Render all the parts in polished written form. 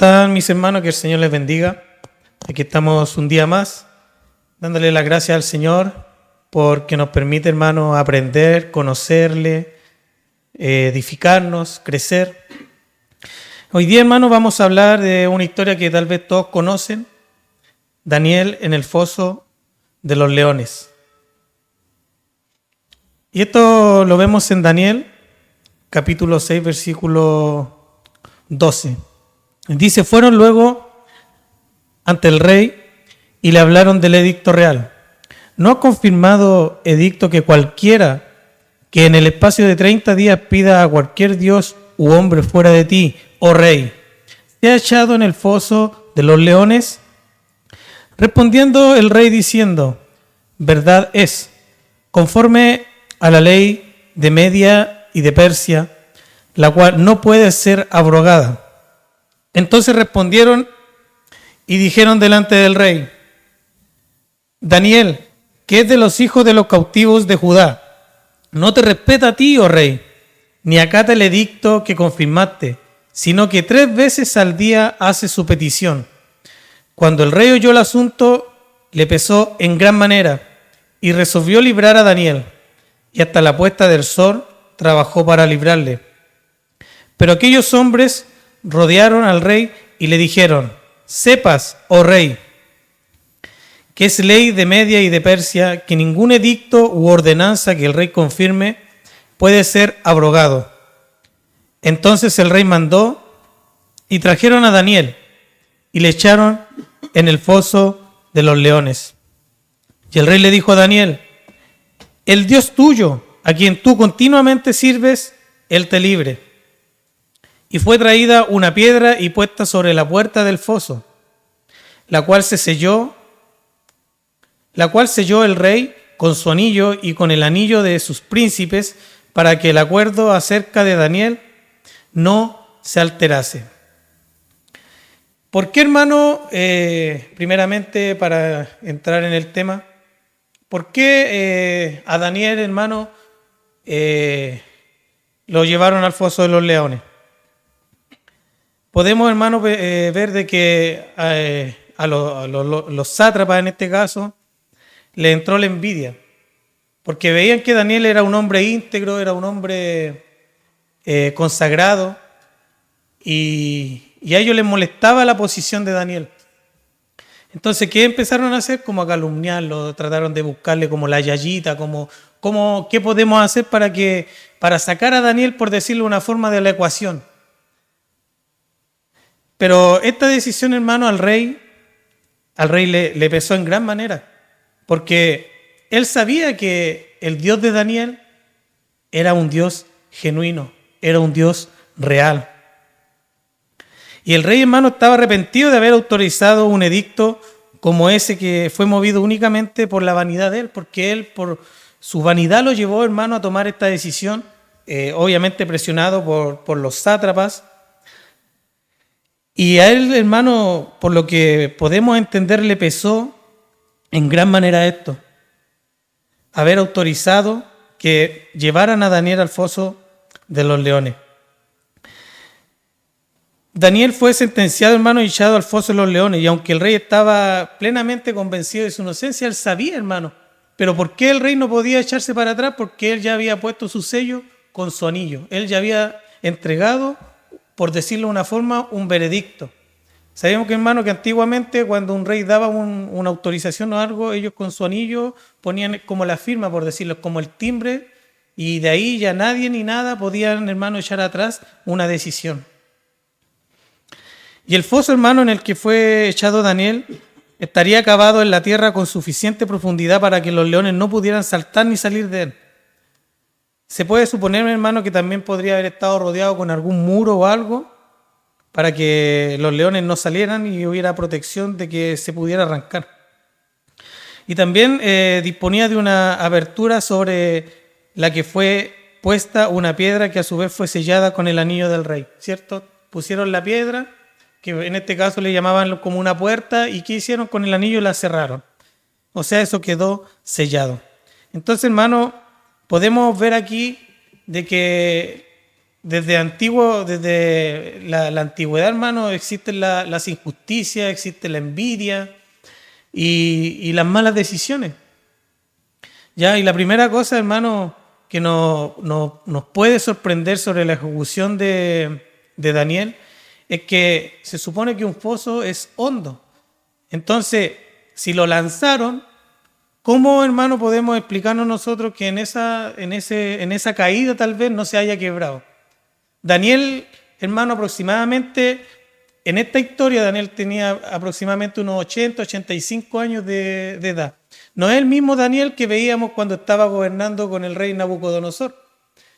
están mis hermanos? Que el Señor les bendiga. Aquí estamos un día más, dándole las gracias al Señor porque nos permite, hermanos, aprender, conocerle, edificarnos, crecer. Hoy día, hermanos, vamos a hablar de una historia que tal vez todos conocen: Daniel en el foso de los leones. Y esto lo vemos en Daniel, capítulo 6, versículo 12. Dice: fueron luego ante el rey y le hablaron del edicto real. ¿No ha confirmado edicto que cualquiera que en el espacio de 30 días pida a cualquier dios u hombre fuera de ti, oh rey, sea echado en el foso de los leones? Respondiendo el rey diciendo: verdad es, conforme a la ley de Media y de Persia, la cual no puede ser abrogada. Entonces respondieron y dijeron delante del rey: Daniel, que es de los hijos de los cautivos de Judá, no te respeta a ti, oh rey, ni acata el edicto que confirmaste, sino que 3 veces al día hace su petición. Cuando el rey oyó el asunto, le pesó en gran manera y resolvió librar a Daniel, y hasta la puesta del sol trabajó para librarle. Pero aquellos hombres rodearon al rey y le dijeron: sepas, oh rey, que es ley de Media y de Persia que ningún edicto u ordenanza que el rey confirme puede ser abrogado. Entonces el rey mandó y trajeron a Daniel y le echaron en el foso de los leones. Y el rey le dijo a Daniel: el Dios tuyo, a quien tú continuamente sirves, él te libre. Y fue traída una piedra y puesta sobre la puerta del foso, la cual selló el rey con su anillo y con el anillo de sus príncipes, para que el acuerdo acerca de Daniel no se alterase. ¿Por qué, hermano, primeramente para entrar en el tema, por qué a Daniel, hermano, lo llevaron al foso de los leones? Podemos, hermano, ver de que a los sátrapas, en este caso, le entró la envidia, porque veían que Daniel era un hombre íntegro, era un hombre consagrado, y a ellos les molestaba la posición de Daniel. Entonces, ¿qué empezaron a hacer? Como a calumniarlo, trataron de buscarle como la yayita, ¿qué podemos hacer para sacar a Daniel, por decirlo de una forma, de la ecuación? Pero esta decisión, hermano, al rey le pesó en gran manera, porque él sabía que el Dios de Daniel era un Dios genuino, era un Dios real. Y el rey, hermano, estaba arrepentido de haber autorizado un edicto como ese, que fue movido únicamente por la vanidad de él, porque él, por su vanidad, lo llevó, hermano, a tomar esta decisión, obviamente presionado por los sátrapas. Y a él, hermano, por lo que podemos entender, le pesó en gran manera esto: haber autorizado que llevaran a Daniel al foso de los leones. Daniel fue sentenciado, hermano, y echado al foso de los leones, y aunque el rey estaba plenamente convencido de su inocencia, él sabía, hermano. Pero ¿por qué el rey no podía echarse para atrás? Porque él ya había puesto su sello con su anillo. Él ya había entregado, por decirlo de una forma, un veredicto. Sabemos que, hermano, que antiguamente cuando un rey daba una autorización o algo, ellos con su anillo ponían como la firma, por decirlo, como el timbre, y de ahí ya nadie ni nada podían, hermano, echar atrás una decisión. Y el foso, hermano, en el que fue echado Daniel estaría cavado en la tierra con suficiente profundidad para que los leones no pudieran saltar ni salir de él. Se puede suponer, hermano, que también podría haber estado rodeado con algún muro o algo para que los leones no salieran y hubiera protección de que se pudiera arrancar. Y también disponía de una abertura sobre la que fue puesta una piedra que a su vez fue sellada con el anillo del rey, ¿cierto? Pusieron la piedra, que en este caso le llamaban como una puerta, y ¿qué hicieron? Con el anillo la cerraron. O sea, eso quedó sellado. Entonces, hermano, podemos ver aquí de que desde la antigüedad, hermano, existen las injusticias, existe la envidia y las malas decisiones. ¿Ya? Y la primera cosa, hermano, que nos puede sorprender sobre la ejecución de Daniel es que se supone que un foso es hondo. Entonces, si lo lanzaron, ¿cómo, hermano, podemos explicarnos nosotros que en esa caída tal vez no se haya quebrado? Daniel, hermano, aproximadamente, en esta historia Daniel tenía aproximadamente unos 80, 85 años de edad. No es el mismo Daniel que veíamos cuando estaba gobernando con el rey Nabucodonosor,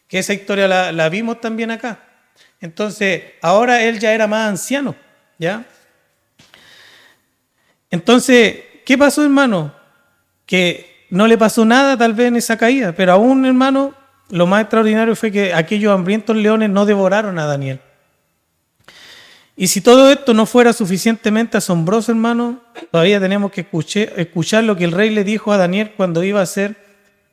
que esa historia la vimos también acá. Entonces, ahora él ya era más anciano, ¿ya? Entonces, ¿qué pasó, hermano? Que no le pasó nada tal vez en esa caída, pero aún, hermano, lo más extraordinario fue que aquellos hambrientos leones no devoraron a Daniel. Y si todo esto no fuera suficientemente asombroso, hermano, todavía tenemos que escuchar lo que el rey le dijo a Daniel cuando iba a ser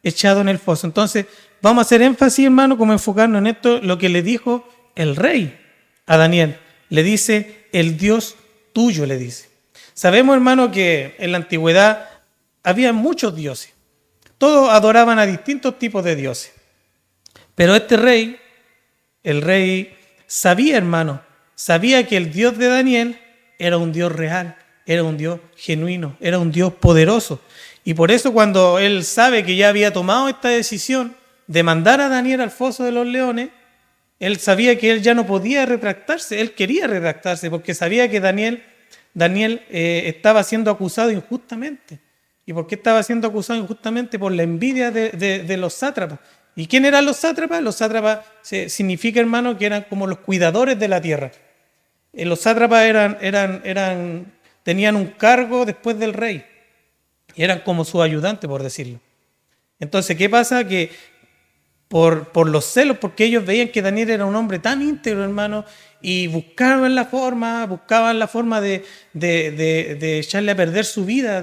echado en el foso. Entonces, vamos a hacer énfasis, hermano, como enfocarnos en esto, lo que le dijo el rey a Daniel. Le dice, el Dios tuyo, le dice. Sabemos, hermano, que en la antigüedad había muchos dioses. Todos adoraban a distintos tipos de dioses. Pero este rey, el rey, sabía, hermano, sabía que el Dios de Daniel era un Dios real, era un Dios genuino, era un Dios poderoso. Y por eso cuando él sabe que ya había tomado esta decisión de mandar a Daniel al foso de los leones, él sabía que él ya no podía retractarse, él quería retractarse porque sabía que Daniel estaba siendo acusado injustamente. ¿Y por qué estaba siendo acusado injustamente? Por la envidia de los sátrapas. ¿Y quién eran los sátrapas? Los sátrapas significa, hermano, que eran como los cuidadores de la tierra. Los sátrapas tenían un cargo después del rey. Eran como su ayudante, por decirlo. Entonces, ¿qué pasa? Que por los celos, porque ellos veían que Daniel era un hombre tan íntegro, hermano, y buscaban la forma de echarle a perder su vida.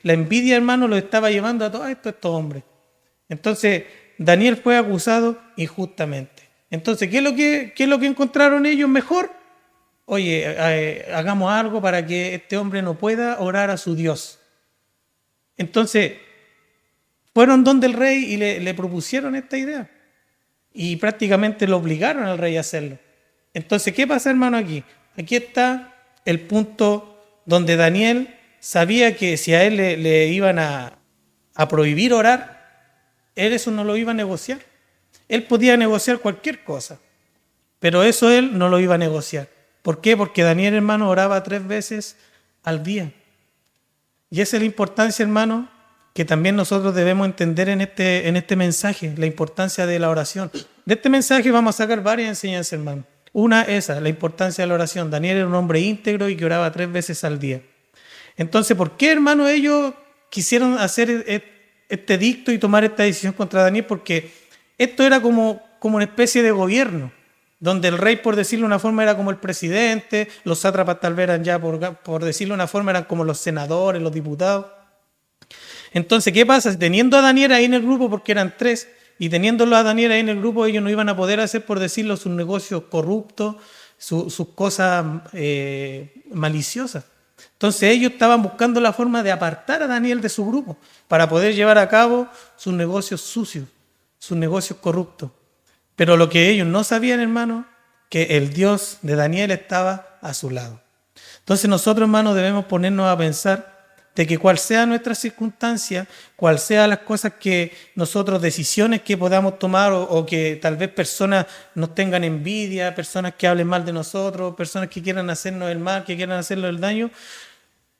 La envidia, hermano, lo estaba llevando a todos estos hombres. Entonces, Daniel fue acusado injustamente. Entonces, ¿qué es lo que encontraron ellos mejor? Oye, hagamos algo para que este hombre no pueda orar a su Dios. Entonces, fueron donde el rey y le propusieron esta idea. Y prácticamente lo obligaron al rey a hacerlo. Entonces, ¿qué pasa, hermano, aquí? Aquí está el punto donde Daniel sabía que si a él le iban a prohibir orar, él eso no lo iba a negociar. Él podía negociar cualquier cosa, pero eso él no lo iba a negociar. ¿Por qué? Porque Daniel, hermano, oraba 3 veces al día. Y esa es la importancia, hermano, que también nosotros debemos entender en este mensaje, la importancia de la oración. De este mensaje vamos a sacar varias enseñanzas, hermano. Una, esa, la importancia de la oración. Daniel era un hombre íntegro y que oraba 3 veces al día. Entonces, ¿por qué, hermano, ellos quisieron hacer este edicto y tomar esta decisión contra Daniel? Porque esto era como una especie de gobierno, donde el rey, por decirlo de una forma, era como el presidente, los sátrapas tal vez eran ya, por decirlo de una forma, eran como los senadores, los diputados. Entonces, ¿qué pasa? Teniendo a Daniel ahí en el grupo, porque eran 3, y teniéndolo a Daniel ahí en el grupo, ellos no iban a poder hacer, por decirlo, sus negocios corruptos, sus cosas maliciosas. Entonces ellos estaban buscando la forma de apartar a Daniel de su grupo para poder llevar a cabo sus negocios sucios, sus negocios corruptos. Pero lo que ellos no sabían, hermano, que el Dios de Daniel estaba a su lado. Entonces nosotros, hermanos, debemos ponernos a pensar de que cual sea nuestra circunstancia, cual sea las cosas que nosotros, decisiones que podamos tomar o que tal vez personas nos tengan envidia, personas que hablen mal de nosotros, personas que quieran hacernos el mal, que quieran hacernos el daño,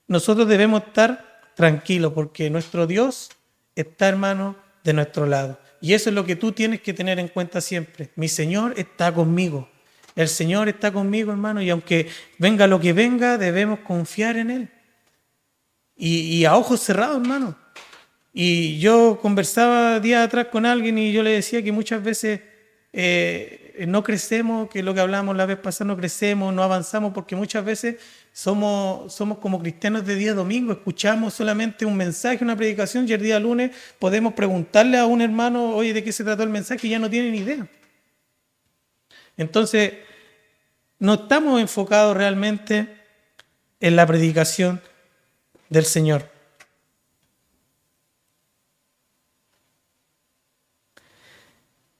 nosotros debemos estar tranquilos porque nuestro Dios está, hermano, de nuestro lado. Y eso es lo que tú tienes que tener en cuenta siempre. Mi Señor está conmigo. El Señor está conmigo, hermano, y aunque venga lo que venga, debemos confiar en Él. Y a ojos cerrados, hermano. Y yo conversaba días atrás con alguien y yo le decía que muchas veces no crecemos, que lo que hablábamos la vez pasada, no crecemos, no avanzamos, porque muchas veces somos como cristianos de día domingo, escuchamos solamente un mensaje, una predicación, y el día lunes podemos preguntarle a un hermano, oye, ¿de qué se trató el mensaje? Y ya no tienen idea. Entonces, no estamos enfocados realmente en la predicación del Señor.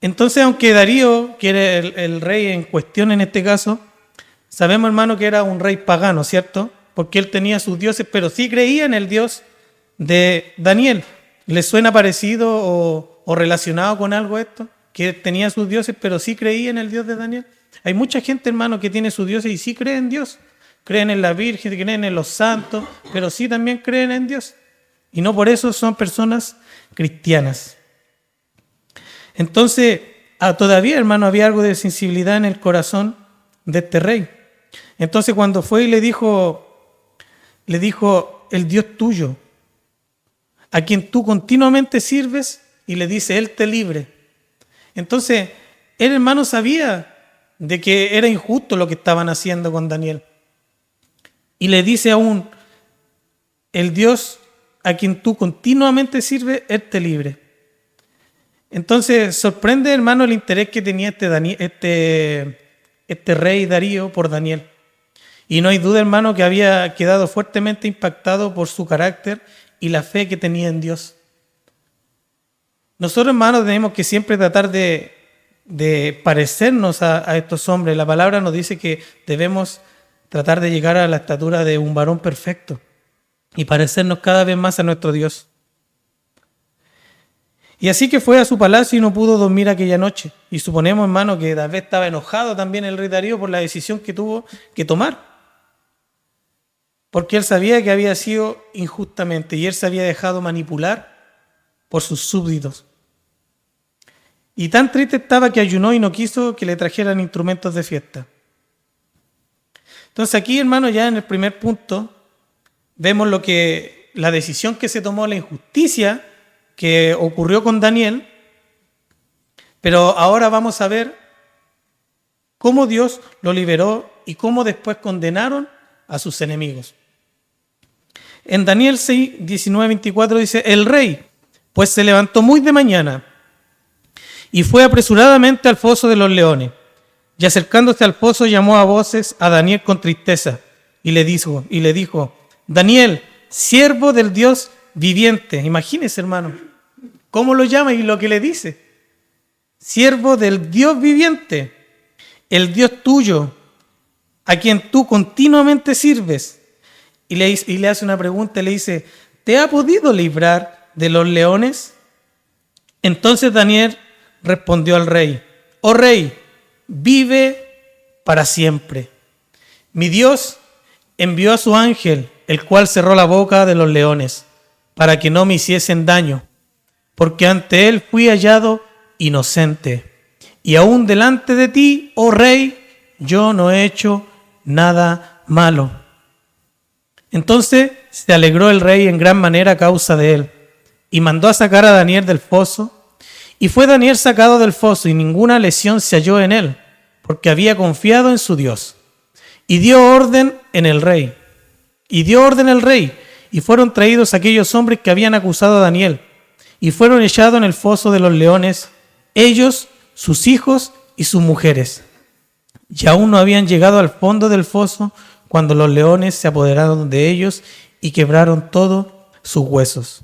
Entonces, aunque Darío, que era el rey en cuestión en este caso, sabemos, hermano, que era un rey pagano, ¿cierto? Porque él tenía sus dioses, pero sí creía en el Dios de Daniel. ¿Le suena parecido o relacionado con algo esto? Que tenía sus dioses, pero sí creía en el Dios de Daniel. Hay mucha gente, hermano, que tiene sus dioses y sí cree en Dios. Creen en la Virgen, creen en los santos, pero sí también creen en Dios. Y no por eso son personas cristianas. Entonces, todavía, hermano, había algo de sensibilidad en el corazón de este rey. Entonces, cuando fue y le dijo, el Dios tuyo, a quien tú continuamente sirves, y le dice, Él te libre. Entonces, él, hermano, sabía de que era injusto lo que estaban haciendo con Daniel. Y le dice aún, el Dios a quien tú continuamente sirves, Él te libre. Entonces, sorprende, hermano, el interés que tenía este rey Darío por Daniel. Y no hay duda, hermano, que había quedado fuertemente impactado por su carácter y la fe que tenía en Dios. Nosotros, hermanos, tenemos que siempre tratar de parecernos a estos hombres. La palabra nos dice que debemos tratar de llegar a la estatura de un varón perfecto y parecernos cada vez más a nuestro Dios. Y así que fue a su palacio y no pudo dormir aquella noche. Y suponemos, hermano, que tal vez estaba enojado también el rey Darío por la decisión que tuvo que tomar. Porque él sabía que había sido injustamente y él se había dejado manipular por sus súbditos. Y tan triste estaba que ayunó y no quiso que le trajeran instrumentos de fiesta. Entonces aquí, hermano, ya en el primer punto, vemos la decisión que se tomó, la injusticia que ocurrió con Daniel, pero ahora vamos a ver cómo Dios lo liberó y cómo después condenaron a sus enemigos. En Daniel 6, 19, 24 dice, el rey, pues se levantó muy de mañana y fue apresuradamente al foso de los leones. Y acercándose al foso llamó a voces a Daniel con tristeza y le dijo, Daniel, siervo del Dios viviente. Imagínese, hermano, cómo lo llama y lo que le dice. Siervo del Dios viviente, el Dios tuyo, a quien tú continuamente sirves. Y le hace una pregunta, le dice, ¿te ha podido librar de los leones? Entonces Daniel respondió al rey, oh rey, vive para siempre. Mi Dios envió a su ángel, el cual cerró la boca de los leones, para que no me hiciesen daño, porque ante él fui hallado inocente. Y aún delante de ti, oh rey, yo no he hecho nada malo. Entonces se alegró el rey en gran manera a causa de él, y mandó a sacar a Daniel del foso. Y fue Daniel sacado del foso, y ninguna lesión se halló en él, porque había confiado en su Dios. Y dio orden el rey, y fueron traídos aquellos hombres que habían acusado a Daniel, y fueron echados en el foso de los leones, ellos, sus hijos y sus mujeres. Y aún no habían llegado al fondo del foso, cuando los leones se apoderaron de ellos y quebraron todos sus huesos.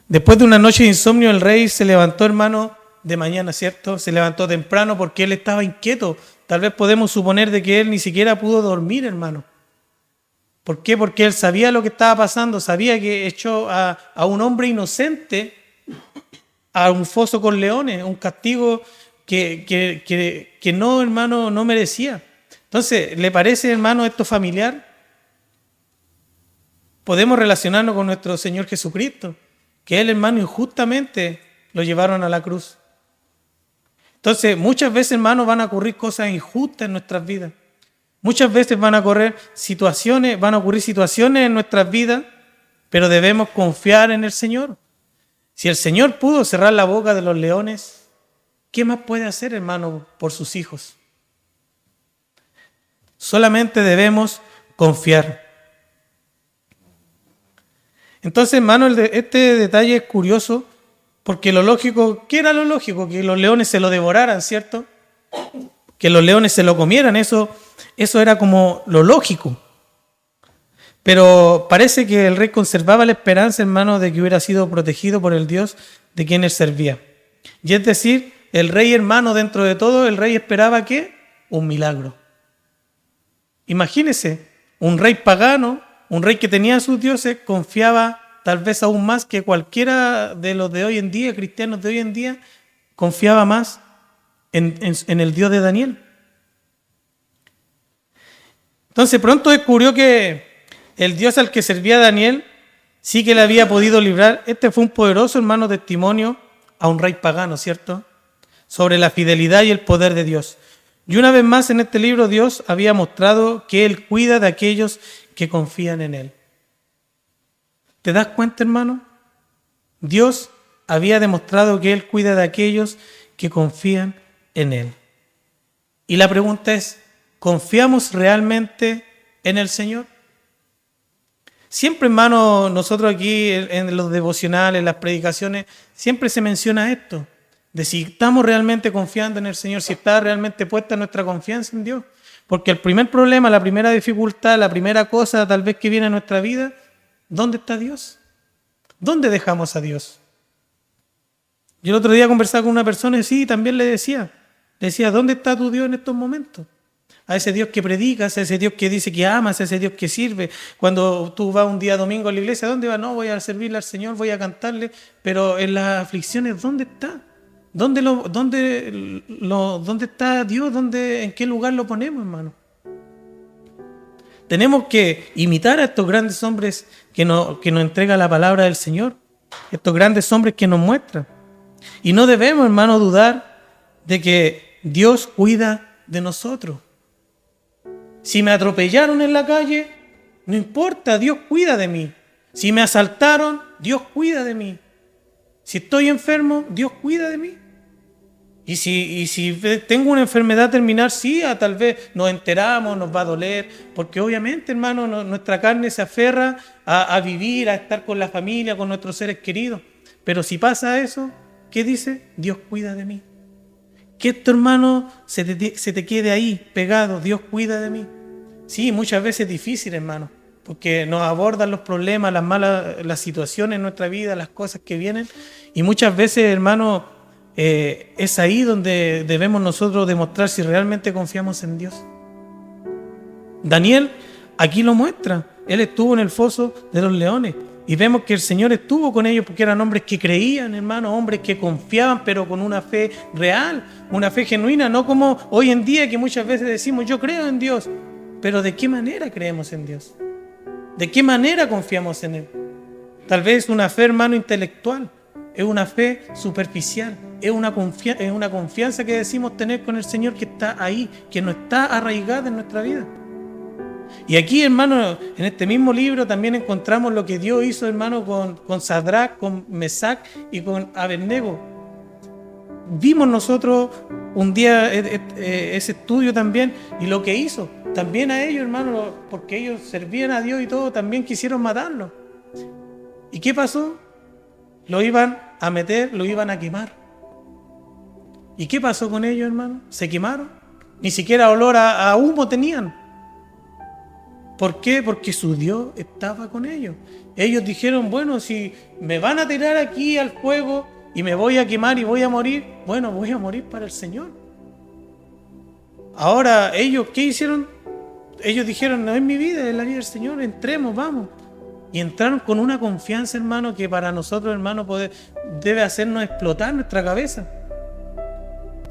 Después de una noche de insomnio, el rey se levantó, hermano, de mañana, ¿cierto? Se levantó temprano porque él estaba inquieto. Tal vez podemos suponer de que él ni siquiera pudo dormir, hermano. ¿Por qué? Porque él sabía lo que estaba pasando, sabía que echó a un hombre inocente a un foso con leones, un castigo que no, hermano, no merecía. Entonces, ¿le parece, hermano, esto familiar? Podemos relacionarnos con nuestro Señor Jesucristo, que Él, hermano, injustamente lo llevaron a la cruz. Entonces, muchas veces, hermano, van a ocurrir cosas injustas en nuestras vidas. Muchas veces van a ocurrir situaciones en nuestras vidas, pero debemos confiar en el Señor. Si el Señor pudo cerrar la boca de los leones, ¿qué más puede hacer, hermano, por sus hijos? Solamente debemos confiar. Entonces, hermano, este detalle es curioso, porque lo lógico, ¿qué era lo lógico? Que los leones se lo devoraran, ¿cierto? que los leones se lo comieran, eso era como lo lógico. Pero parece que el rey conservaba la esperanza, hermano, de que hubiera sido protegido por el Dios de quien él servía. Y es decir, el rey, hermano, dentro de todo, el rey esperaba ¿qué? Un milagro. Imagínese, un rey pagano, un rey que tenía a sus dioses, confiaba tal vez aún más que cualquiera de los de hoy en día, cristianos de hoy en día, confiaba más en el Dios de Daniel. Entonces pronto descubrió que el Dios al que servía Daniel sí que le había podido librar. Este fue un poderoso, hermano, testimonio a un rey pagano, ¿cierto? Sobre la fidelidad y el poder de Dios. Y una vez más en este libro Dios había mostrado que Él cuida de aquellos que confían en Él. ¿Te das cuenta, hermano? Dios había demostrado que Él cuida de aquellos que confían en Él. Y la pregunta es, ¿confiamos realmente en el Señor? Siempre, hermano, nosotros aquí en los devocionales, en las predicaciones, siempre se menciona esto, de si estamos realmente confiando en el Señor, si está realmente puesta nuestra confianza en Dios. Porque el primer problema, la primera dificultad, la primera cosa tal vez que viene a nuestra vida, ¿dónde está Dios? ¿Dónde dejamos a Dios? Yo el otro día conversaba con una persona y sí, también le decía, ¿dónde está tu Dios en estos momentos? A ese Dios que predicas, a ese Dios que dice que amas, a ese Dios que sirve. Cuando tú vas un día domingo a la iglesia, ¿dónde vas? No, voy a servirle al Señor, voy a cantarle, pero en las aflicciones, ¿dónde está? ¿Dónde está Dios? ¿En qué lugar lo ponemos, hermano? Tenemos que imitar a estos grandes hombres que nos entrega la palabra del Señor, estos grandes hombres que nos muestran. Y no debemos, hermano, dudar de que Dios cuida de nosotros. Si me atropellaron en la calle, no importa, Dios cuida de mí. Si me asaltaron, Dios cuida de mí. Si estoy enfermo, Dios cuida de mí. Y si tengo una enfermedad terminal, sí, tal vez nos enteramos, nos va a doler, porque obviamente, hermano, nuestra carne se aferra a vivir, a estar con la familia, con nuestros seres queridos. Pero si pasa eso, ¿qué dice? Dios cuida de mí. Que esto, hermano, se te quede ahí pegado, Dios cuida de mí. Sí, muchas veces es difícil, hermano, porque nos abordan los problemas, las situaciones en nuestra vida, las cosas que vienen, y muchas veces, hermano, es ahí donde debemos nosotros demostrar si realmente confiamos en Dios. Daniel aquí lo muestra. Él estuvo en el foso de los leones y vemos que el Señor estuvo con ellos porque eran hombres que creían, hermano, hombres que confiaban, pero con una fe real, una fe genuina, no como hoy en día que muchas veces decimos yo creo en Dios, pero ¿de qué manera creemos en Dios? ¿De qué manera confiamos en Él? Tal vez una fe, hermano, intelectual, es una fe superficial, es una confianza que decimos tener con el Señor que está ahí, que no está arraigada en nuestra vida. Y aquí, hermano, en este mismo libro también encontramos lo que Dios hizo, hermano, con Sadrach, con Mesac y con Abednego. Vimos nosotros un día ese estudio también y lo que hizo. También a ellos, hermano, porque ellos servían a Dios y todo, también quisieron matarlo. ¿Y qué pasó? Lo iban a meter, lo iban a quemar. ¿Y qué pasó con ellos, hermano? Se quemaron. Ni siquiera olor a humo tenían. ¿Por qué? Porque su Dios estaba con ellos. Ellos dijeron, bueno, si me van a tirar aquí al fuego y me voy a quemar y voy a morir, bueno, voy a morir para el Señor. Ahora, ellos, ¿qué hicieron? Ellos dijeron, no es mi vida, es la vida del Señor, entremos, vamos. Y entraron con una confianza, hermano, que para nosotros, hermano, debe hacernos explotar nuestra cabeza.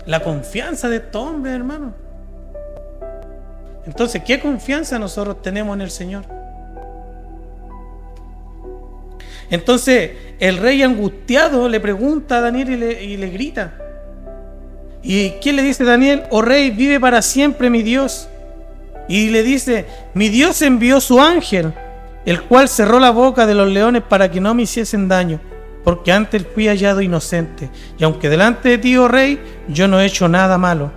La confianza de estos hombres, hermano. Entonces, ¿qué confianza nosotros tenemos en el Señor? Entonces, el rey angustiado le pregunta a Daniel y le grita. ¿Y qué le dice Daniel? Oh rey, vive para siempre mi Dios. Y le dice, mi Dios envió su ángel, el cual cerró la boca de los leones para que no me hiciesen daño, porque antes fui hallado inocente, y aunque delante de ti, oh rey, yo no he hecho nada malo.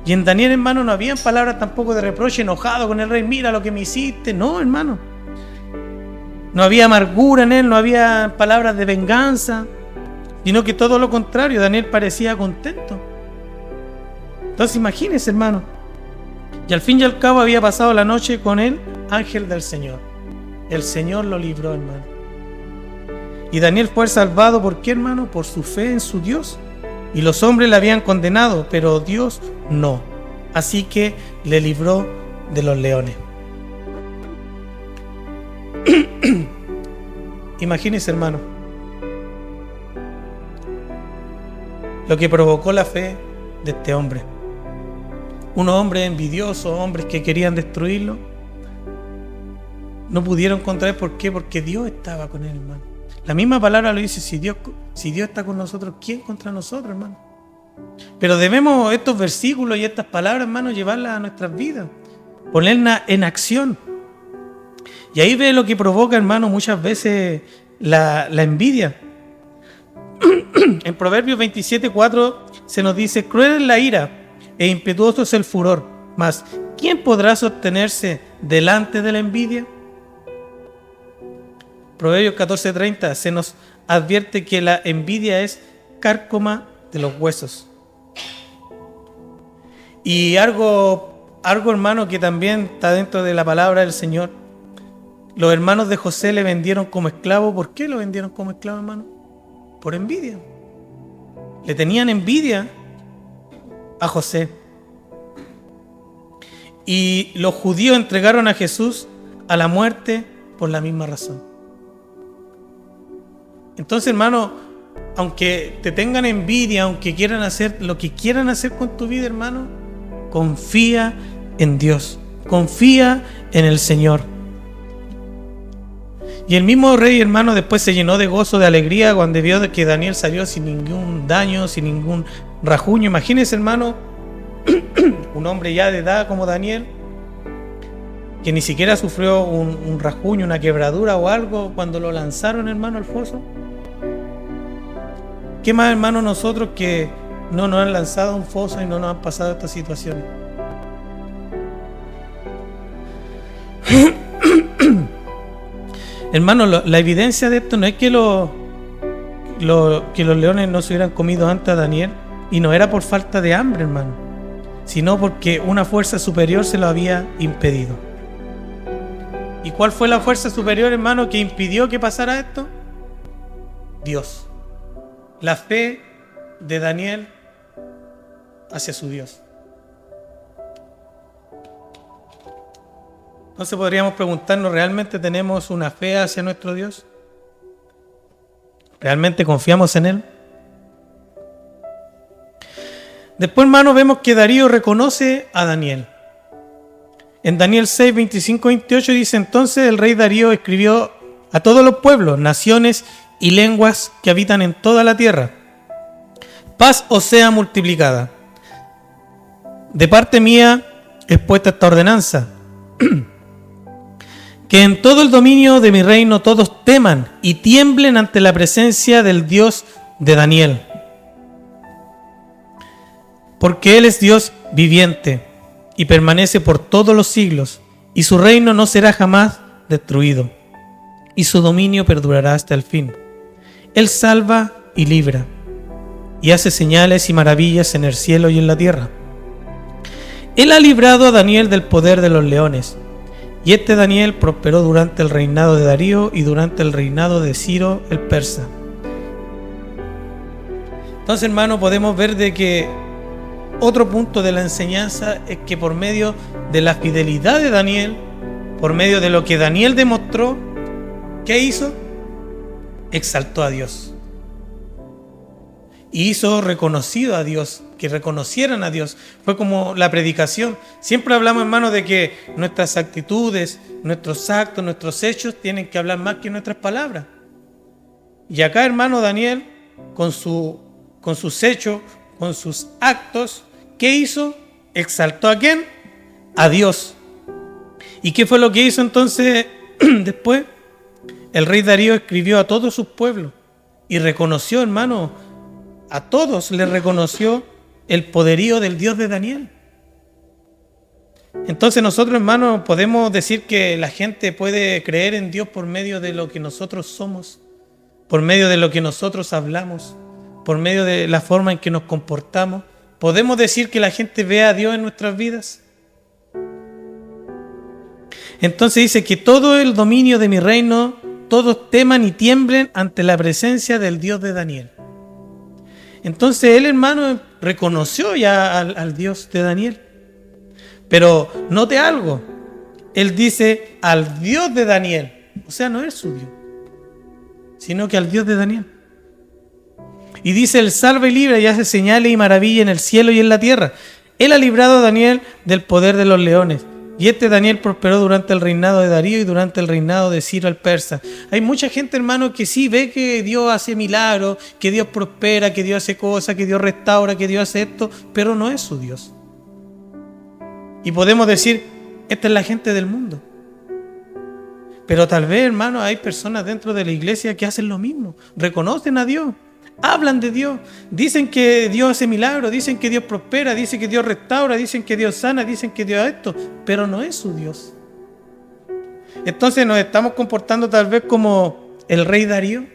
Y en Daniel, hermano, no habían palabras tampoco de reproche, enojado con el rey, mira lo que me hiciste. No, hermano. No había amargura en él, no había palabras de venganza, sino que todo lo contrario, Daniel parecía contento. Entonces imagínense, hermano. Y al fin y al cabo había pasado la noche con el ángel del Señor. El Señor lo libró, hermano. Y Daniel fue salvado, ¿por qué, hermano? Por su fe en su Dios. Y los hombres le habían condenado, pero Dios no. Así que le libró de los leones. Imagínense, hermano, lo que provocó la fe de este hombre. Unos hombres envidiosos, hombres que querían destruirlo, no pudieron contra él. ¿Por qué? Porque Dios estaba con él, hermano. La misma palabra lo dice: si Dios está con nosotros, ¿quién contra nosotros, hermano? Pero debemos estos versículos y estas palabras, hermano, llevarlas a nuestras vidas, ponerlas en acción. Y ahí ve lo que provoca, hermano, muchas veces la envidia. En Proverbios 27:4 se nos dice: cruel es la ira e impetuoso es el furor, mas ¿quién podrá sostenerse delante de la envidia? Proverbios 14:30 se nos advierte que la envidia es cárcoma de los huesos. Y algo, hermano, que también está dentro de la palabra del Señor. Los hermanos de José le vendieron como esclavo. ¿Por qué lo vendieron como esclavo, hermano? Por envidia. Le tenían envidia a José. Y los judíos entregaron a Jesús a la muerte por la misma razón. Entonces, hermano, aunque te tengan envidia, aunque quieran hacer lo que quieran hacer con tu vida, hermano, confía en Dios, confía en el Señor. Y el mismo rey, hermano, después se llenó de gozo, de alegría cuando vio que Daniel salió sin ningún daño, sin ningún rajuño. Imagínense, hermano, un hombre ya de edad como Daniel, que ni siquiera sufrió un rajuño, una quebradura o algo cuando lo lanzaron, hermano, al foso. ¿Qué más, hermano, nosotros que no nos han lanzado a un foso y no nos han pasado estas situaciones? Hermano, la evidencia de esto no es que los leones no se hubieran comido antes a Daniel, y no era por falta de hambre, hermano, sino porque una fuerza superior se lo había impedido. ¿Y cuál fue la fuerza superior, hermano, que impidió que pasara esto? Dios. La fe de Daniel hacia su Dios. Entonces podríamos preguntarnos: ¿realmente tenemos una fe hacia nuestro Dios? ¿Realmente confiamos en Él? Después, hermano, vemos que Darío reconoce a Daniel. En Daniel 6, 25, 28 dice: entonces el rey Darío escribió a todos los pueblos, naciones y lenguas que habitan en toda la tierra: paz os sea multiplicada. De parte mía es puesta esta ordenanza, que en todo el dominio de mi reino todos teman y tiemblen ante la presencia del Dios de Daniel, porque Él es Dios viviente y permanece por todos los siglos, y su reino no será jamás destruido, y su dominio perdurará hasta el fin. Él salva y libra, y hace señales y maravillas en el cielo y en la tierra. Él ha librado a Daniel del poder de los leones, y este Daniel prosperó durante el reinado de Darío y durante el reinado de Ciro el persa. Entonces, hermano, podemos ver de que otro punto de la enseñanza es que por medio de la fidelidad de Daniel, por medio de lo que Daniel demostró, ¿qué hizo? Exaltó a Dios. Y hizo reconocido a Dios, que reconocieran a Dios. Fue como la predicación. Siempre hablamos, hermano, de que nuestras actitudes, nuestros actos, nuestros hechos tienen que hablar más que nuestras palabras. Y acá, hermano, Daniel, con sus hechos, con sus actos, ¿qué hizo? Exaltó ¿a quién? A Dios. ¿Y qué fue lo que hizo entonces después? El rey Darío escribió a todos sus pueblos y reconoció, hermano, a todos le reconoció el poderío del Dios de Daniel. Entonces nosotros, hermano, podemos decir que la gente puede creer en Dios por medio de lo que nosotros somos, por medio de lo que nosotros hablamos, por medio de la forma en que nos comportamos, ¿podemos decir que la gente ve a Dios en nuestras vidas? Entonces dice que todo el dominio de mi reino, todos teman y tiemblen ante la presencia del Dios de Daniel. Entonces él, hermano, reconoció ya al Dios de Daniel. Pero note algo, él dice al Dios de Daniel, o sea, no es su Dios, sino que al Dios de Daniel. Y dice, él salva y libra y hace señales y maravillas en el cielo y en la tierra. Él ha librado a Daniel del poder de los leones. Y este Daniel prosperó durante el reinado de Darío y durante el reinado de Ciro el persa. Hay mucha gente, hermano, que sí ve que Dios hace milagros, que Dios prospera, que Dios hace cosas, que Dios restaura, que Dios hace esto, pero no es su Dios. Y podemos decir, esta es la gente del mundo. Pero tal vez, hermano, hay personas dentro de la iglesia que hacen lo mismo. Reconocen a Dios, hablan de Dios, dicen que Dios hace milagros, dicen que Dios prospera, dicen que Dios restaura, dicen que Dios sana, dicen que Dios esto, pero no es su Dios. Entonces nos estamos comportando tal vez como el rey Darío.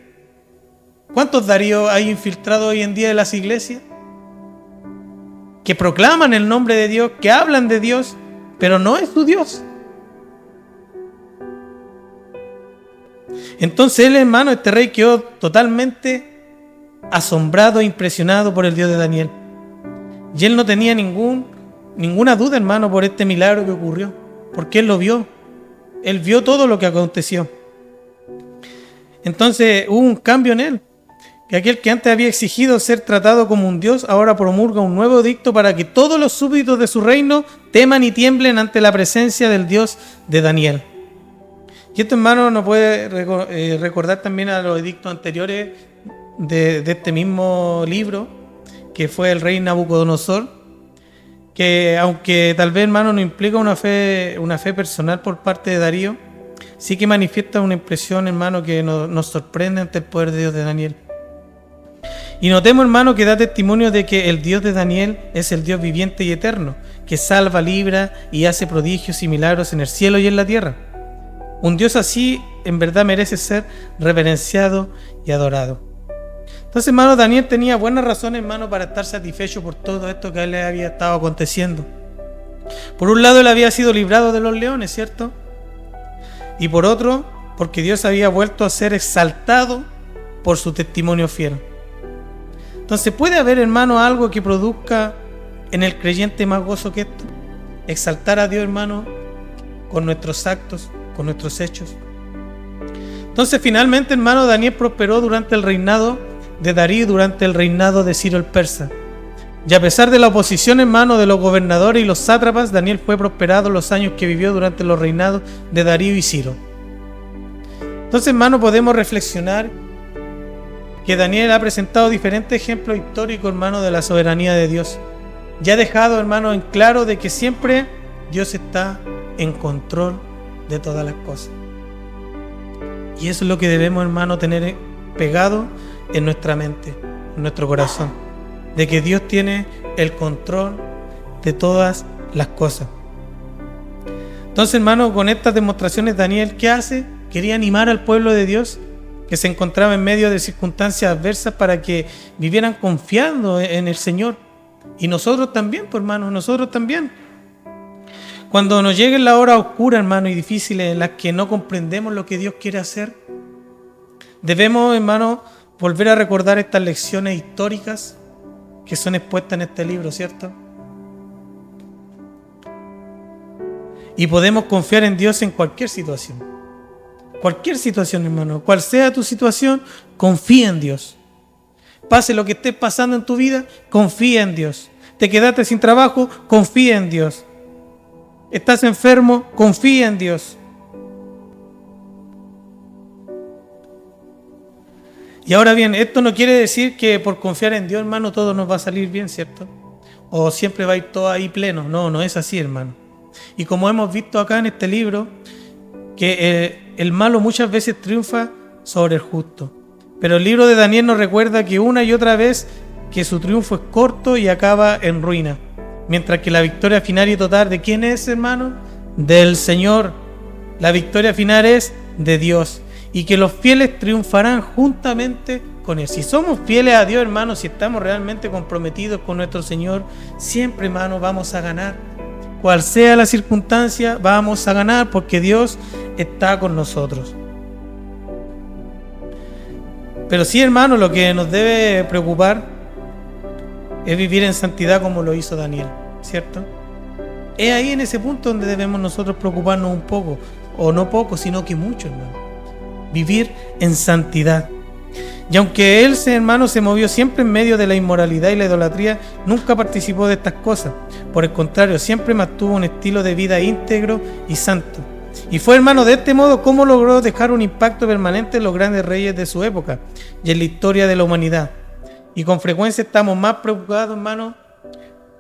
¿Cuántos Darío hay infiltrados hoy en día en las iglesias? Que proclaman el nombre de Dios, que hablan de Dios, pero no es su Dios. Entonces él, hermano, este rey quedó totalmente asombrado e impresionado por el Dios de Daniel. Y él no tenía ninguna duda, hermano, por este milagro que ocurrió, porque él lo vio. Él vio todo lo que aconteció. Entonces hubo un cambio en él, que aquel que antes había exigido ser tratado como un dios, ahora promulga un nuevo edicto para que todos los súbditos de su reino teman y tiemblen ante la presencia del Dios de Daniel. Y esto, hermano, nos puede recordar también a los edictos anteriores de este mismo libro, que fue el rey Nabucodonosor, que aunque tal vez, hermano, no implica una fe personal por parte de Darío, sí que manifiesta una impresión, hermano, que nos sorprende ante el poder de Dios de Daniel. Y notemos, hermano, que da testimonio de que el Dios de Daniel es el Dios viviente y eterno, que salva, libra y hace prodigios y milagros en el cielo y en la tierra. Un Dios así en verdad merece ser reverenciado y adorado. Entonces, hermano, Daniel tenía buenas razones, hermano, para estar satisfecho por todo esto que a él le había estado aconteciendo. Por un lado, él había sido librado de los leones, ¿cierto? Y por otro, porque Dios había vuelto a ser exaltado por su testimonio fiel. Entonces, ¿puede haber, hermano, algo que produzca en el creyente más gozo que esto? Exaltar a Dios, hermano, con nuestros actos, con nuestros hechos. Entonces, finalmente, hermano, Daniel prosperó durante el reinado de Darío y durante el reinado de Ciro el persa. Y a pesar de la oposición, hermano, de los gobernadores y los sátrapas, Daniel fue prosperado los años que vivió durante los reinados de Darío y Ciro. Entonces, hermano, podemos reflexionar que Daniel ha presentado diferentes ejemplos históricos, hermano, de la soberanía de Dios. Y ha dejado, hermano, en claro de que siempre Dios está en control de todas las cosas. Y eso es lo que debemos, hermano, tener pegado en nuestra mente, en nuestro corazón, de que Dios tiene el control de todas las cosas. Entonces, hermano, con estas demostraciones, Daniel, ¿qué hace? Quería animar al pueblo de Dios que se encontraba en medio de circunstancias adversas para que vivieran confiando en el Señor. Y nosotros también, pues, hermano, nosotros también. Cuando nos lleguen las horas oscuras, hermano, y difíciles, en las que no comprendemos lo que Dios quiere hacer, debemos, hermano, volver a recordar estas lecciones históricas que son expuestas en este libro, ¿cierto? Y podemos confiar en Dios en cualquier situación. Cualquier situación, hermano. Cual sea tu situación, confía en Dios. Pase lo que estés pasando en tu vida, confía en Dios. Te quedaste sin trabajo, confía en Dios. Estás enfermo, confía en Dios. Y ahora bien, esto no quiere decir que por confiar en Dios, hermano, todo nos va a salir bien, ¿cierto? O siempre va a ir todo ahí pleno. No, no es así, hermano. Y como hemos visto acá en este libro, que el malo muchas veces triunfa sobre el justo. Pero el libro de Daniel nos recuerda que una y otra vez que su triunfo es corto y acaba en ruina. Mientras que la victoria final y total, ¿de quién es, hermano? Del Señor. La victoria final es de Dios. Y que los fieles triunfarán juntamente con Él. Si somos fieles a Dios, hermanos, si estamos realmente comprometidos con nuestro Señor, siempre, hermanos, vamos a ganar. Cual sea la circunstancia, vamos a ganar porque Dios está con nosotros. Pero sí, hermanos, lo que nos debe preocupar es vivir en santidad como lo hizo Daniel, ¿cierto? Es ahí en ese punto donde debemos nosotros preocuparnos un poco, o no poco, sino que mucho, hermano. Vivir en santidad. Y aunque él, hermano, se movió siempre en medio de la inmoralidad y la idolatría, nunca participó de estas cosas. Por el contrario, siempre mantuvo un estilo de vida íntegro y santo. Y fue, hermano, de este modo como logró dejar un impacto permanente en los grandes reyes de su época y en la historia de la humanidad. Y con frecuencia estamos más preocupados, hermano,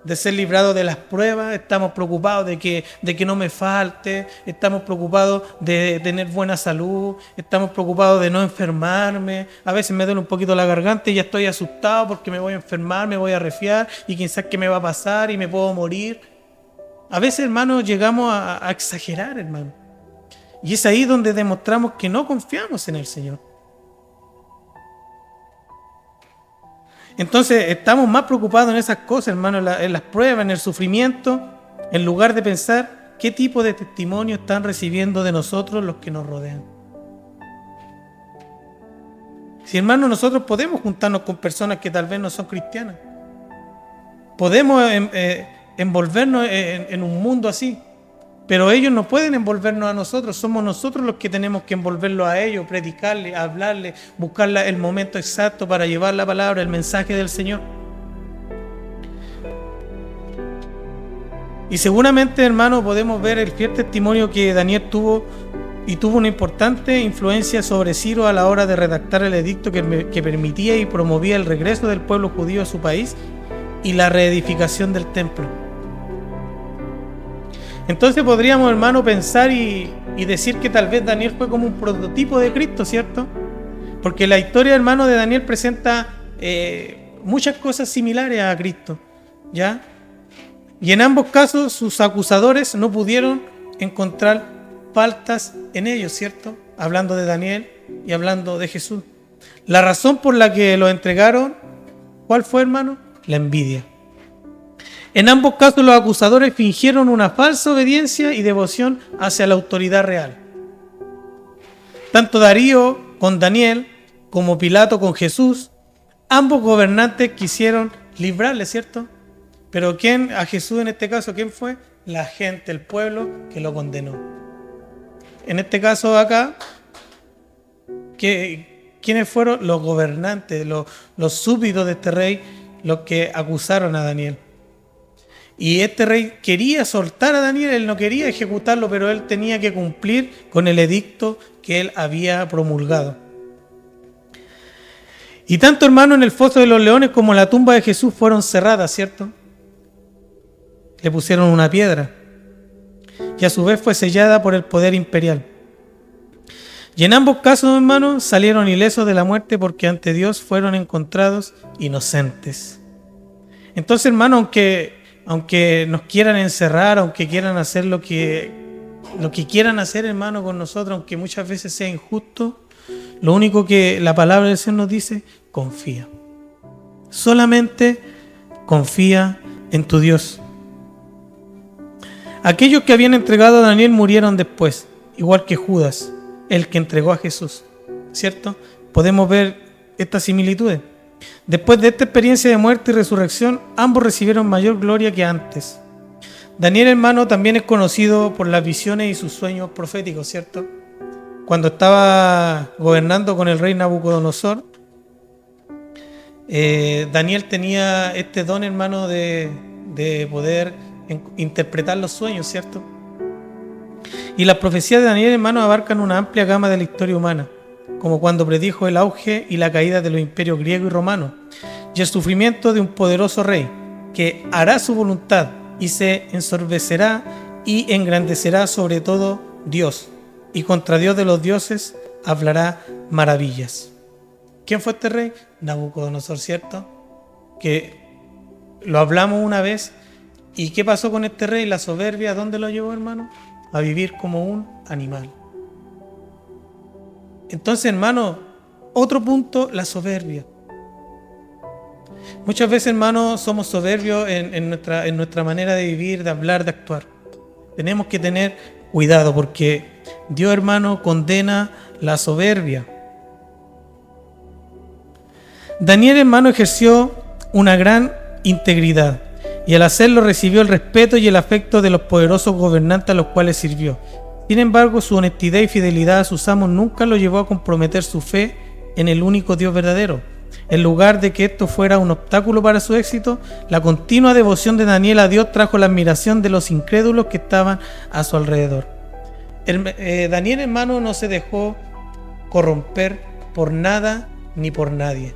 de ser librados de las pruebas, estamos preocupados de que no me falte, estamos preocupados de tener buena salud, estamos preocupados de no enfermarme. A veces me duele un poquito la garganta y ya estoy asustado porque me voy a enfermar, me voy a resfriar y quién sabe qué me va a pasar y me puedo morir. A veces, hermano, llegamos a exagerar, hermano. Y es ahí donde demostramos que no confiamos en el Señor. Entonces estamos más preocupados en esas cosas, hermano, en las pruebas, en el sufrimiento, en lugar de pensar qué tipo de testimonio están recibiendo de nosotros los que nos rodean. Si, hermano, nosotros podemos juntarnos con personas que tal vez no son cristianas, podemos envolvernos en un mundo así, pero ellos no pueden envolvernos a nosotros, somos nosotros los que tenemos que envolverlos a ellos, predicarles, hablarles, buscar el momento exacto para llevar la palabra, el mensaje del Señor. Y seguramente, hermano, podemos ver el fiel testimonio que Daniel tuvo una importante influencia sobre Ciro a la hora de redactar el edicto que permitía y promovía el regreso del pueblo judío a su país y la reedificación del templo. Entonces podríamos, hermano, pensar y decir que tal vez Daniel fue como un prototipo de Cristo, ¿cierto? Porque la historia, hermano, de Daniel presenta muchas cosas similares a Cristo, ¿ya? Y en ambos casos sus acusadores no pudieron encontrar faltas en ellos, ¿cierto? Hablando de Daniel y hablando de Jesús. La razón por la que lo entregaron, ¿cuál fue, hermano? La envidia. En ambos casos los acusadores fingieron una falsa obediencia y devoción hacia la autoridad real. Tanto Darío con Daniel como Pilato con Jesús, ambos gobernantes quisieron librarle, ¿cierto? Pero ¿quién? A Jesús en este caso, ¿quién fue? La gente, el pueblo que lo condenó. En este caso acá, ¿quiénes fueron? Los gobernantes, los súbditos de este rey, los que acusaron a Daniel. Y este rey quería soltar a Daniel, él no quería ejecutarlo, pero él tenía que cumplir con el edicto que él había promulgado. Y tanto, hermano, en el foso de los leones como la tumba de Jesús fueron cerradas, ¿cierto? Le pusieron una piedra y a su vez fue sellada por el poder imperial. Y en ambos casos, hermano, salieron ilesos de la muerte porque ante Dios fueron encontrados inocentes. Entonces, hermano, aunque nos quieran encerrar, aunque quieran hacer lo que quieran hacer, hermano, con nosotros, aunque muchas veces sea injusto, lo único que la palabra del Señor nos dice, confía. Solamente confía en tu Dios. Aquellos que habían entregado a Daniel murieron después, igual que Judas, el que entregó a Jesús, ¿cierto? Podemos ver estas similitudes. Después de esta experiencia de muerte y resurrección, ambos recibieron mayor gloria que antes. Daniel, hermano, también es conocido por las visiones y sus sueños proféticos, ¿cierto? Cuando estaba gobernando con el rey Nabucodonosor, Daniel tenía este don, hermano, de poder interpretar los sueños, ¿cierto? Y las profecías de Daniel, hermano, abarcan una amplia gama de la historia humana, como cuando predijo el auge y la caída de los imperios griego y romano, y el sufrimiento de un poderoso rey, que hará su voluntad y se ensorbecerá y engrandecerá sobre todo Dios, y contra Dios de los dioses hablará maravillas. ¿Quién fue este rey? Nabucodonosor, ¿cierto? Que lo hablamos una vez. ¿Y qué pasó con este rey? La soberbia, ¿a dónde lo llevó, hermano? A vivir como un animal. Entonces, hermano, Otro punto, la soberbia. Muchas veces, hermanos, somos soberbios en nuestra manera de vivir, de hablar, de actuar. Tenemos que tener cuidado porque Dios, hermano, condena la soberbia. Daniel, hermano, ejerció una gran integridad y al hacerlo recibió el respeto y el afecto de los poderosos gobernantes a los cuales sirvió. Sin embargo, su honestidad y fidelidad a sus amos nunca lo llevó a comprometer su fe en el único Dios verdadero. En lugar de que esto fuera un obstáculo para su éxito, la continua devoción de Daniel a Dios trajo la admiración de los incrédulos que estaban a su alrededor. Daniel, hermano, no se dejó corromper por nada ni por nadie.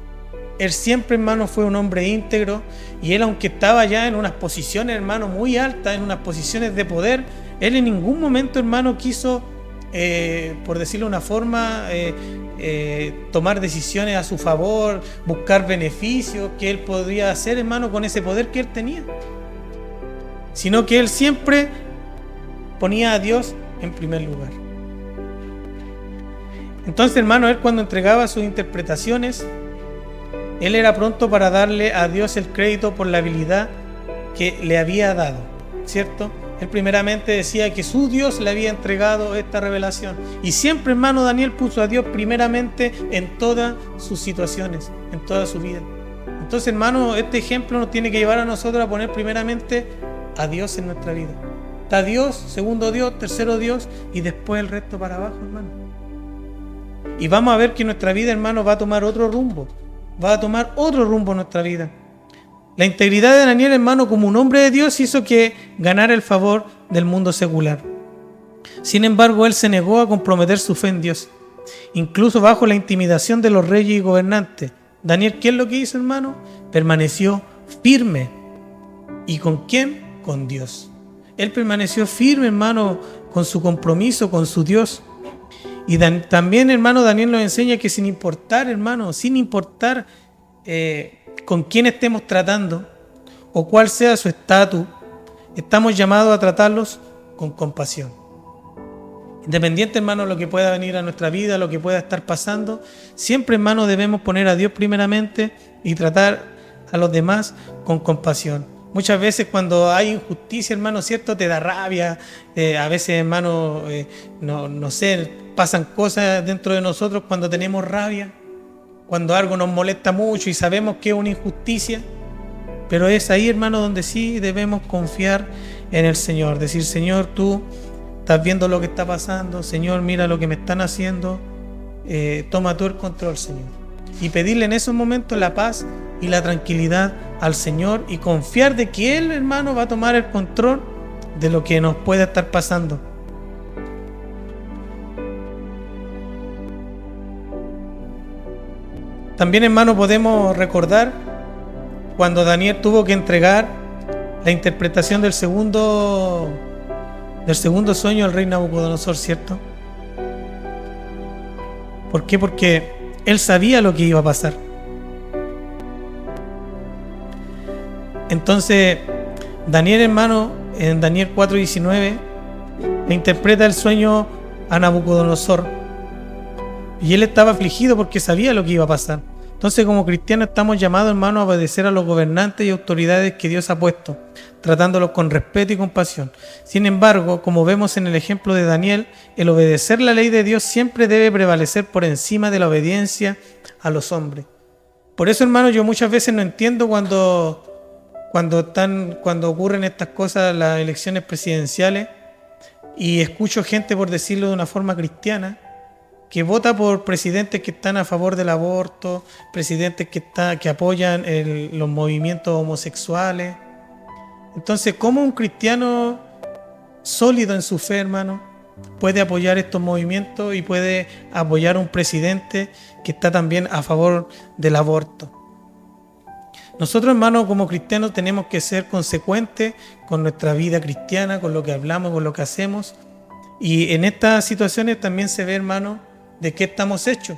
Él siempre, hermano, fue un hombre íntegro y él, aunque estaba ya en unas posiciones, hermano, muy altas, en unas posiciones de poder, él en ningún momento, hermano, quiso, por decirlo de una forma, tomar decisiones a su favor, buscar beneficios que él podría hacer, hermano, con ese poder que él tenía. Sino que él siempre ponía a Dios en primer lugar. Entonces, hermano, él cuando entregaba sus interpretaciones, él era pronto para darle a Dios el crédito por la habilidad que le había dado, ¿cierto? Él primeramente decía que su Dios le había entregado esta revelación. Y siempre, hermano, Daniel puso a Dios primeramente en todas sus situaciones, en toda su vida. Entonces, hermano, este ejemplo nos tiene que llevar a nosotros a poner primeramente a Dios en nuestra vida. Está Dios, segundo Dios, tercero Dios y después el resto para abajo, hermano. Y vamos a ver que nuestra vida, hermano, va a tomar otro rumbo. Va a tomar otro rumbo en nuestra vida. La integridad de Daniel, hermano, como un hombre de Dios, hizo que ganara el favor del mundo secular. Sin embargo, él se negó a comprometer su fe en Dios, incluso bajo la intimidación de los reyes y gobernantes. Daniel, ¿qué es lo que hizo, hermano? Permaneció firme. ¿Y con quién? Con Dios. Él permaneció firme, hermano, con su compromiso con su Dios. Y también, hermano, Daniel nos enseña que sin importar, hermano, sin importar con quién estemos tratando o cuál sea su estatus, estamos llamados a tratarlos con compasión. Independiente, hermano, de lo que pueda venir a nuestra vida, lo que pueda estar pasando, siempre, hermano, debemos poner a Dios primeramente y tratar a los demás con compasión. Muchas veces cuando hay injusticia, hermano, ¿cierto? Te da rabia. A veces, hermano, no sé, pasan cosas dentro de nosotros cuando tenemos rabia, cuando algo nos molesta mucho y sabemos que es una injusticia. Pero es ahí, hermano, donde sí debemos confiar en el Señor. Decir, Señor, tú estás viendo lo que está pasando. Señor, mira lo que me están haciendo. Toma tú el control, Señor. Y pedirle en esos momentos la paz y la tranquilidad al Señor y confiar de que Él, hermano, va a tomar el control de lo que nos pueda estar pasando. También, hermano, podemos recordar cuando Daniel tuvo que entregar la interpretación del segundo sueño al rey Nabucodonosor, ¿cierto? ¿Por qué? Porque él sabía lo que iba a pasar. Entonces, Daniel, hermano, en Daniel 4:19, le interpreta el sueño a Nabucodonosor. Y él estaba afligido porque sabía lo que iba a pasar. Entonces, como cristianos, estamos llamados, hermano, a obedecer a los gobernantes y autoridades que Dios ha puesto, tratándolos con respeto y compasión. Sin embargo, como vemos en el ejemplo de Daniel, el obedecer la ley de Dios siempre debe prevalecer por encima de la obediencia a los hombres. Por eso, hermano, yo muchas veces no entiendo cuando ocurren estas cosas, las elecciones presidenciales, y escucho gente, por decirlo de una forma cristiana, que vota por presidentes que están a favor del aborto, presidentes que apoyan los movimientos homosexuales. Entonces, ¿cómo un cristiano sólido en su fe, hermano, puede apoyar estos movimientos y puede apoyar a un presidente que está también a favor del aborto? Nosotros, hermanos, como cristianos tenemos que ser consecuentes con nuestra vida cristiana, con lo que hablamos, con lo que hacemos. Y en estas situaciones también se ve, hermano, de qué estamos hechos.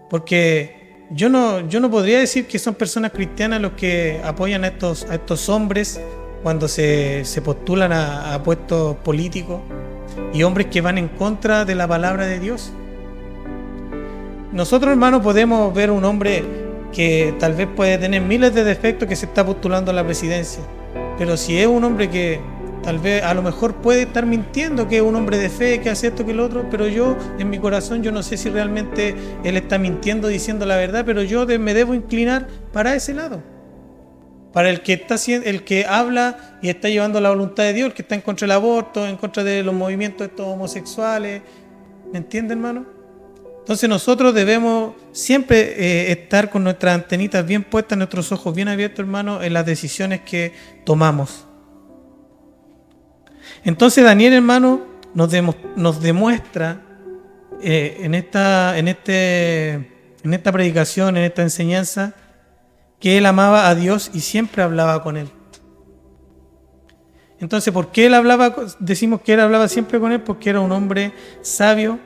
Porque yo no podría decir que son personas cristianas los que apoyan a estos hombres cuando se postulan a puestos políticos y hombres que van en contra de la palabra de Dios. nosotros, hermano, podemos ver un hombre que tal vez puede tener miles de defectos, que se está postulando a la presidencia, pero si es un hombre que tal vez a lo mejor puede estar mintiendo, que es un hombre de fe, que hace esto, que lo otro, pero yo en mi corazón yo no sé si realmente él está mintiendo, diciendo la verdad, pero yo me debo inclinar para ese lado, para el que habla y está llevando la voluntad de Dios, el que está en contra del aborto, en contra de los movimientos estos homosexuales. ¿Me entiende, hermano? Entonces nosotros debemos siempre estar con nuestras antenitas bien puestas, nuestros ojos bien abiertos, hermano, en las decisiones que tomamos. Entonces Daniel, hermano, nos demuestra en esta predicación, en esta enseñanza, que él amaba a Dios y siempre hablaba con él. Entonces, ¿por qué decimos que él hablaba siempre con él? Porque era un hombre sabio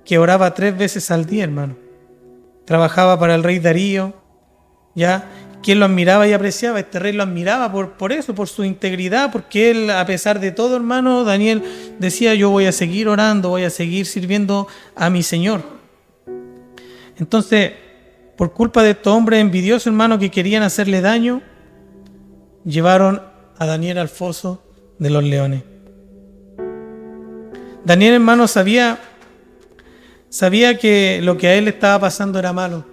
que oraba 3 veces al día, hermano. Trabajaba para el rey Darío, ¿ya? Quien lo admiraba y apreciaba, este rey lo admiraba por eso, por su integridad, porque él, a pesar de todo, hermano, Daniel decía: yo voy a seguir orando, voy a seguir sirviendo a mi Señor. Entonces, por culpa de estos hombres envidiosos, hermano, que querían hacerle daño, llevaron a Daniel al foso de los leones. Daniel, hermano, sabía que lo que a él le estaba pasando era malo,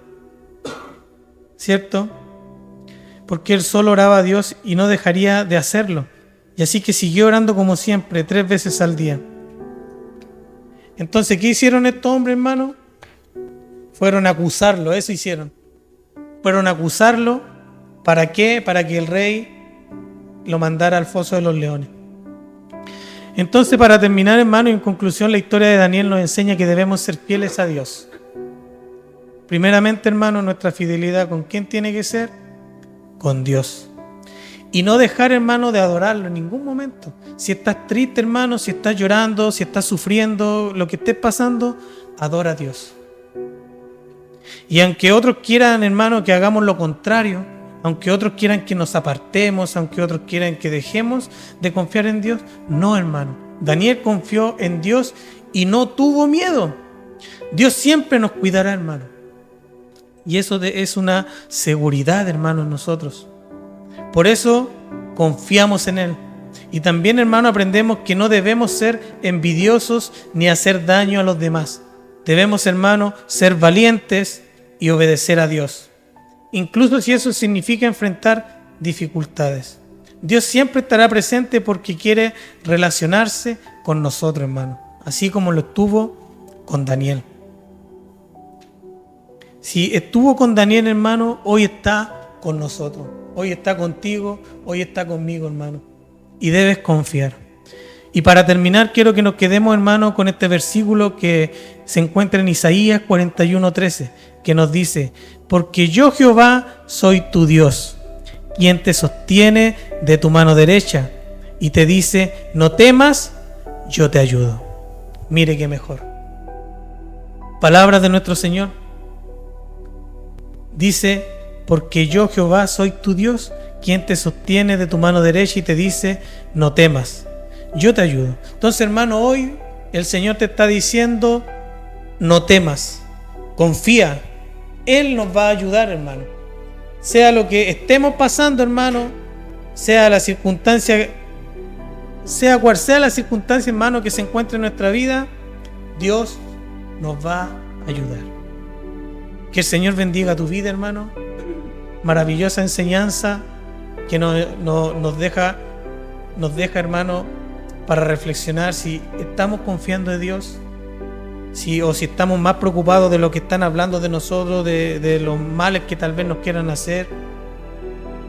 ¿cierto? Porque él solo oraba a Dios y no dejaría de hacerlo. Y así que siguió orando como siempre, 3 veces al día. Entonces, ¿qué hicieron estos hombres, hermano? Fueron a acusarlo, eso hicieron. Fueron a acusarlo, ¿para qué? Para que el rey lo mandara al foso de los leones. Entonces, para terminar, hermano, en conclusión, la historia de Daniel nos enseña que debemos ser fieles a Dios. Primeramente, hermano, nuestra fidelidad, ¿con quién tiene que ser? Con Dios. Y no dejar, hermano, de adorarlo en ningún momento. Si estás triste, hermano, si estás llorando, si estás sufriendo, lo que estés pasando, adora a Dios. Y aunque otros quieran, hermano, que hagamos lo contrario, aunque otros quieran que nos apartemos, aunque otros quieran que dejemos de confiar en Dios, no, hermano. Daniel confió en Dios y no tuvo miedo. Dios siempre nos cuidará, hermano. Y eso es una seguridad, hermano, en nosotros. Por eso confiamos en Él. Y también, hermano, aprendemos que no debemos ser envidiosos ni hacer daño a los demás. Debemos, hermano, ser valientes y obedecer a Dios, incluso si eso significa enfrentar dificultades. Dios siempre estará presente porque quiere relacionarse con nosotros, hermano, así como lo estuvo con Daniel. Si estuvo con Daniel, hermano, hoy está con nosotros. Hoy está contigo, hoy está conmigo, hermano. Y debes confiar. Y para terminar, quiero que nos quedemos, hermano, con este versículo que se encuentra en Isaías 41:13, que nos dice: porque yo, Jehová, soy tu Dios, quien te sostiene de tu mano derecha, y te dice: no temas, yo te ayudo. Mire qué mejor. Palabras de nuestro Señor. Dice: porque yo, Jehová, soy tu Dios, quien te sostiene de tu mano derecha y te dice: no temas, yo te ayudo. Entonces, hermano, hoy el Señor te está diciendo: no temas, confía, Él nos va a ayudar, hermano. Sea lo que estemos pasando, hermano, sea la circunstancia, sea cual sea la circunstancia, hermano, que se encuentre en nuestra vida, Dios nos va a ayudar. Que el Señor bendiga tu vida, hermano. Maravillosa enseñanza que nos deja, hermano, para reflexionar si estamos confiando en Dios, o si estamos más preocupados de lo que están hablando de nosotros, de los males que tal vez nos quieran hacer,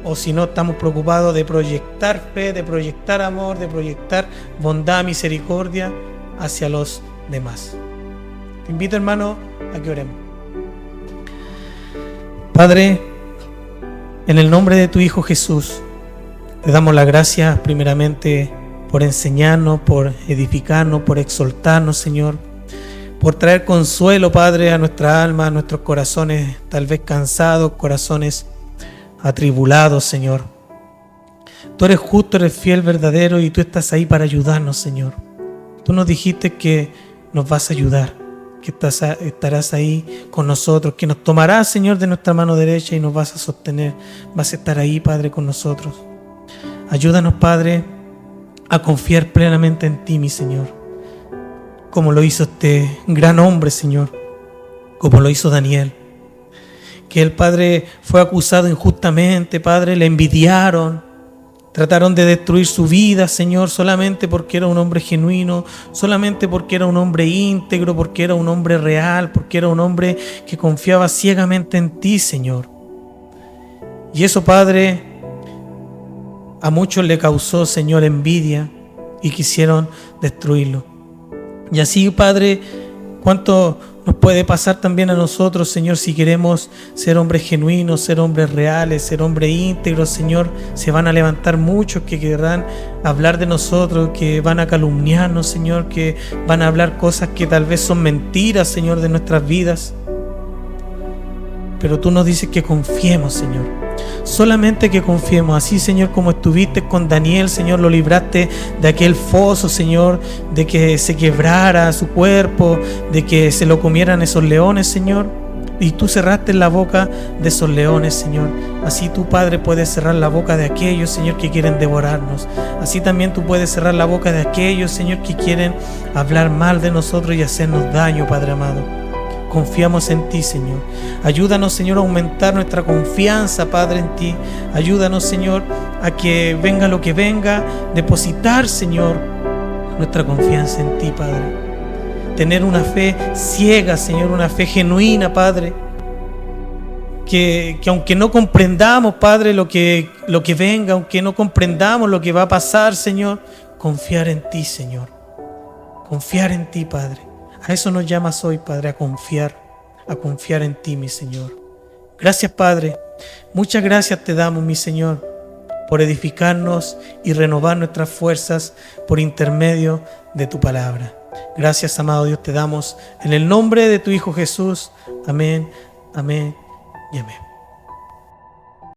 o si no estamos preocupados de proyectar fe, de proyectar amor, de proyectar bondad, misericordia hacia los demás. Te invito, hermano, a que oremos. Padre, en el nombre de tu Hijo Jesús, te damos las gracias primeramente por enseñarnos, por edificarnos, por exaltarnos, Señor, por traer consuelo, Padre, a nuestra alma, a nuestros corazones tal vez cansados, corazones atribulados, Señor. Tú eres justo, eres fiel, verdadero, y tú estás ahí para ayudarnos, Señor. Tú nos dijiste que nos vas a ayudar, que estarás ahí con nosotros, que nos tomarás, Señor, de nuestra mano derecha y nos vas a sostener. Vas a estar ahí, Padre, con nosotros. Ayúdanos, Padre, a confiar plenamente en ti, mi Señor, como lo hizo este gran hombre, Señor, como lo hizo Daniel, que el Padre fue acusado injustamente, Padre, le envidiaron, trataron de destruir su vida, Señor, solamente porque era un hombre genuino, solamente porque era un hombre íntegro, porque era un hombre real, porque era un hombre que confiaba ciegamente en ti, Señor. Y eso, Padre, a muchos le causó, Señor, envidia y quisieron destruirlo. Y así, Padre, ¿cuánto nos puede pasar también a nosotros, Señor, si queremos ser hombres genuinos, ser hombres reales, ser hombres íntegros, Señor? Se van a levantar muchos que querrán hablar de nosotros, que van a calumniarnos, Señor, que van a hablar cosas que tal vez son mentiras, Señor, de nuestras vidas. Pero tú nos dices que confiemos, Señor. Solamente que confiemos, así, Señor, como estuviste con Daniel, Señor, lo libraste de aquel foso, Señor, de que se quebrara su cuerpo, de que se lo comieran esos leones, Señor, y tú cerraste la boca de esos leones, Señor. Así tú, Padre, puedes cerrar la boca de aquellos, Señor, que quieren devorarnos. Así también tú puedes cerrar la boca de aquellos, Señor, que quieren hablar mal de nosotros y hacernos daño, Padre amado. Confiamos en ti, Señor. Ayúdanos, Señor, a aumentar nuestra confianza, Padre, en ti. Ayúdanos, Señor, a que venga lo que venga, depositar, Señor, nuestra confianza en ti, Padre. Tener una fe ciega, Señor, una fe genuina, Padre. Que aunque no comprendamos, Padre, lo que venga, aunque no comprendamos lo que va a pasar, Señor, confiar en ti, Señor. Confiar en ti, Padre. A eso nos llamas hoy, Padre, a confiar en ti, mi Señor. Gracias, Padre. Muchas gracias te damos, mi Señor, por edificarnos y renovar nuestras fuerzas por intermedio de tu palabra. Gracias, amado Dios, te damos en el nombre de tu Hijo Jesús. Amén, amén y amén.